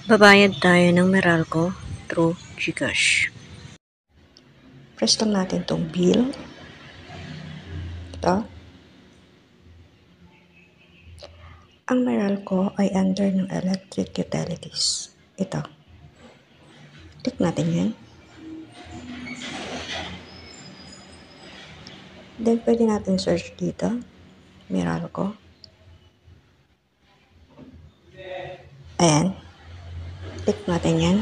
Babayad tayo ng Meralco through GCash. Press lang natin tong bill. Ito. Ang Meralco ay under ng electric utilities. Ito. Click natin yan. Then, pwede natin search dito. Meralco. Ayan. Click natin yan.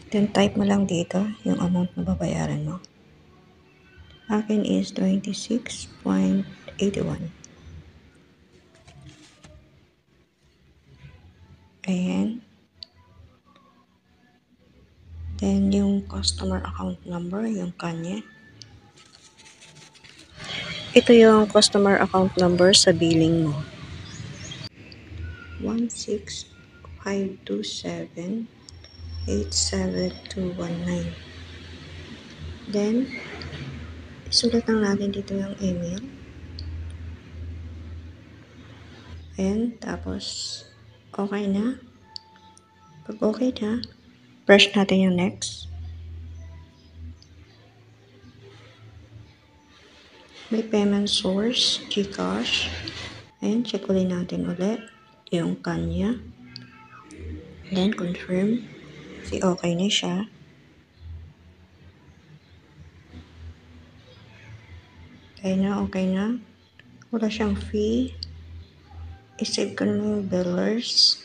Then, type mo lang dito yung amount na babayaran mo. Akin is 26.81. Ayan. Then, yung customer account number, yung kanya. Ito yung customer account number sa billing mo. 16527-87219. Then, isulat lang natin dito yung email. Ayan, tapos, okay na. Pag okay na, press natin yung next. May payment source, GCash. Ayan, check ulit natin ulit yung kanya. Then, confirm. Kasi okay na siya. Okay na. Wala siyang fee. I-save ko na yung billers.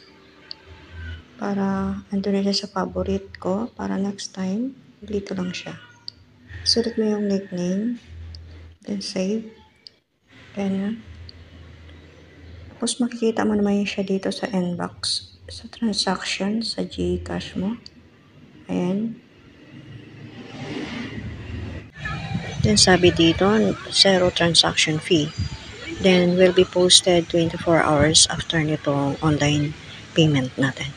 Para andun na siya sa favorite ko. Para next time, dito lang siya. Sulat mo yung nickname. Then, save. Then, tapos makikita mo naman siya dito sa inbox. Sa transaction, sa GCash mo. Ayan. Then, sabi dito, 0 transaction fee. Then, will be posted 24 hours after nitong online payment natin.